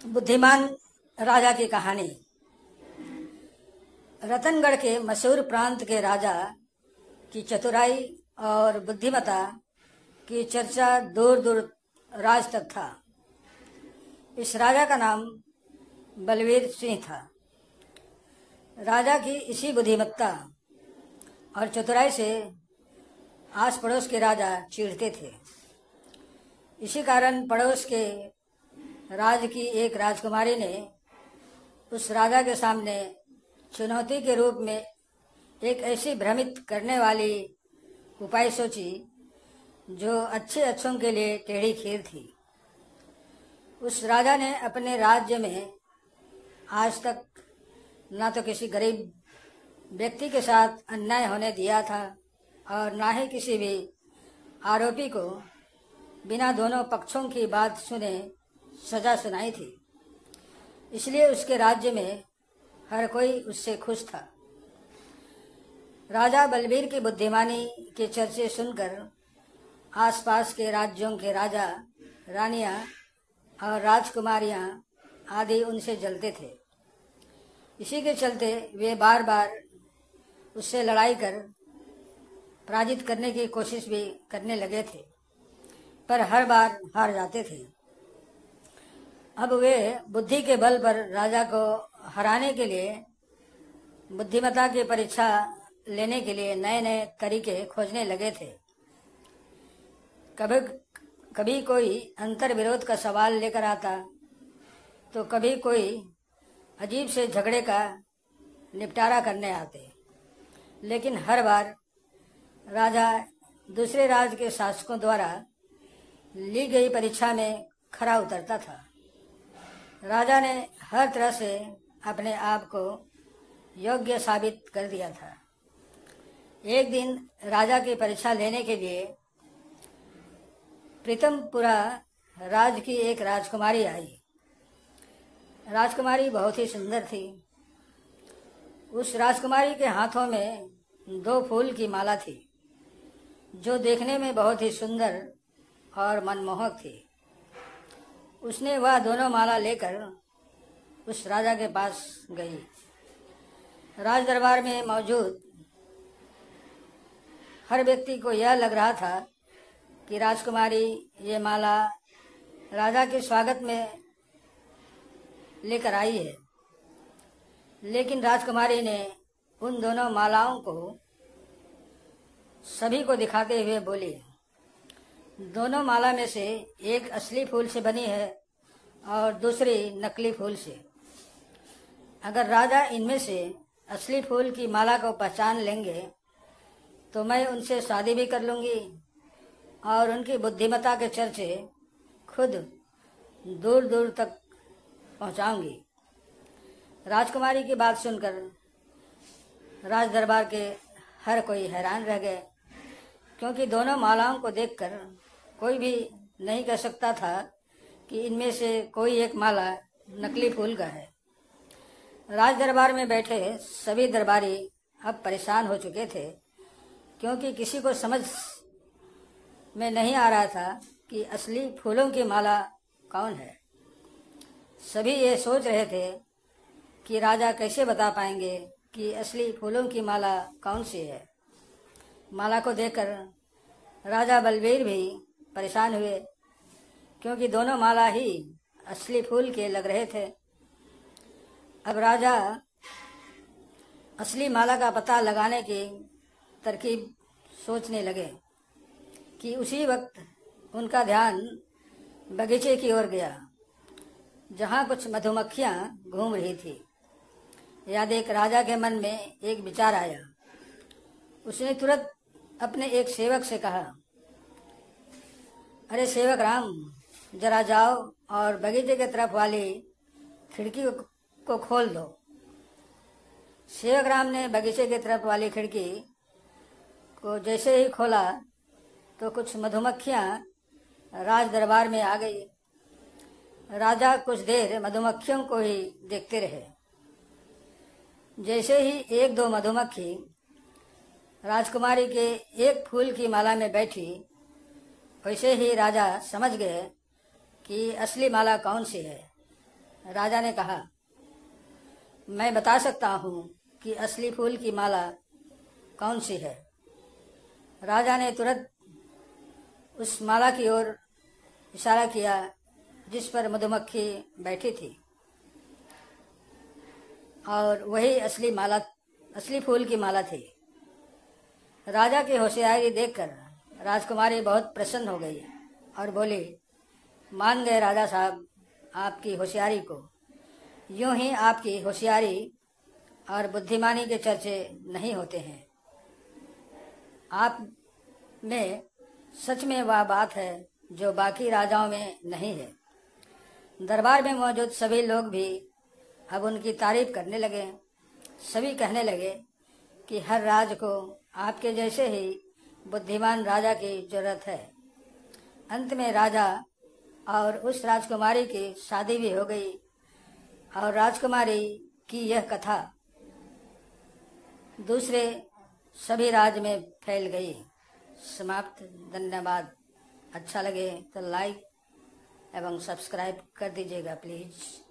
बुद्धिमान राजा की कहानी। रतनगढ़ के मशहूर प्रांत के राजा की चतुराई और बुद्धिमत्ता की चर्चा दूर दूर राज तक था। इस राजा का नाम बलवीर सिंह था। राजा की इसी बुद्धिमत्ता और चतुराई से आस पड़ोस के राजा चिढ़ते थे। इसी कारण पड़ोस के राज की एक राजकुमारी ने उस राजा के सामने चुनौती के रूप में एक ऐसी भ्रमित करने वाली उपाय सोची जो अच्छे अच्छों के लिए टेढ़ी खीर थी। उस राजा ने अपने राज्य में आज तक ना तो किसी गरीब व्यक्ति के साथ अन्याय होने दिया था और ना ही किसी भी आरोपी को बिना दोनों पक्षों की बात सुने सजा सुनाई थी। इसलिए उसके राज्य में हर कोई उससे खुश था। राजा बलबीर की बुद्धिमानी के चर्चे सुनकर आसपास के राज्यों के राजा, रानियां और राजकुमारियां आदि उनसे जलते थे। इसी के चलते वे बार बार उससे लड़ाई कर पराजित करने की कोशिश भी करने लगे थे, पर हर बार हार जाते थे। अब वे बुद्धि के बल पर राजा को हराने के लिए, बुद्धिमत्ता की परीक्षा लेने के लिए नए नए तरीके खोजने लगे थे। कभी कोई अंतर विरोध का सवाल लेकर आता तो कभी कोई अजीब से झगड़े का निपटारा करने आते, लेकिन हर बार राजा दूसरे राज्य के शासकों द्वारा ली गई परीक्षा में खरा उतरता था। राजा ने हर तरह से अपने आप को योग्य साबित कर दिया था। एक दिन राजा की परीक्षा लेने के लिए प्रीतमपुरा राज की एक राजकुमारी आई। राजकुमारी बहुत ही सुंदर थी। उस राजकुमारी के हाथों में 2 फूल की माला थी, जो देखने में बहुत ही सुंदर और मनमोहक थी। उसने वह दोनों माला लेकर उस राजा के पास गई। राज दरबार में मौजूद हर व्यक्ति को यह लग रहा था कि राजकुमारी ये माला राजा के स्वागत में लेकर आई है, लेकिन राजकुमारी ने उन दोनों मालाओं को सभी को दिखाते हुए बोली, दोनों माला में से एक असली फूल से बनी है और दूसरी नकली फूल से। अगर राजा इनमें से असली फूल की माला को पहचान लेंगे तो मैं उनसे शादी भी कर लूंगी और उनकी बुद्धिमत्ता के चर्चे खुद दूर दूर तक पहुंचाऊंगी। राजकुमारी की बात सुनकर राज दरबार के हर कोई हैरान रह गए, क्योंकि दोनों मालाओं को देखकर कोई भी नहीं कह सकता था कि इनमें से कोई एक माला नकली फूल का है। राज दरबार में बैठे सभी दरबारी अब परेशान हो चुके थे, क्योंकि किसी को समझ में नहीं आ रहा था कि असली फूलों की माला कौन है। सभी ये सोच रहे थे कि राजा कैसे बता पाएंगे कि असली फूलों की माला कौन सी है। माला को देखकर राजा बलबीर भी परेशान हुए, क्योंकि दोनों माला ही असली फूल के लग रहे थे। अब राजा असली माला का पता लगाने की तरकीब सोचने लगे कि उसी वक्त उनका ध्यान बगीचे की ओर गया, जहाँ कुछ मधुमक्खियाँ घूम रही थी। यह देख राजा के मन में एक विचार आया। उसने तुरंत अपने एक सेवक से कहा, अरे सेवक राम, जरा जाओ और बगीचे के तरफ वाली खिड़की को खोल दो। सेवक राम ने बगीचे की तरफ वाली खिड़की को जैसे ही खोला तो कुछ मधुमक्खियां राज दरबार में आ गई। राजा कुछ देर मधुमक्खियों को ही देखते रहे। जैसे ही 1-2 मधुमक्खी राजकुमारी के एक फूल की माला में बैठी, वैसे ही राजा समझ गए कि असली माला कौन सी है। राजा ने कहा, मैं बता सकता हूँ कि असली फूल की माला कौन सी है। राजा ने तुरंत उस माला की ओर इशारा किया जिस पर मधुमक्खी बैठी थी, और वही असली फूल की माला थी। राजा की होशियारी देखकर राजकुमारी बहुत प्रसन्न हो गई और बोली, मान गए राजा साहब आपकी होशियारी को। यूं ही आपकी होशियारी और बुद्धिमानी के चर्चे नहीं होते हैं। आप में सच में वह बात है जो बाकी राजाओं में नहीं है। दरबार में मौजूद सभी लोग भी अब उनकी तारीफ करने लगे। सभी कहने लगे कि हर राज को आपके जैसे ही बुद्धिमान राजा की जरूरत है। अंत में राजा और उस राजकुमारी की शादी भी हो गई और राजकुमारी की यह कथा दूसरे सभी राज्य में फैल गई। समाप्त। धन्यवाद। अच्छा लगे तो लाइक एवं सब्सक्राइब कर दीजिएगा प्लीज़।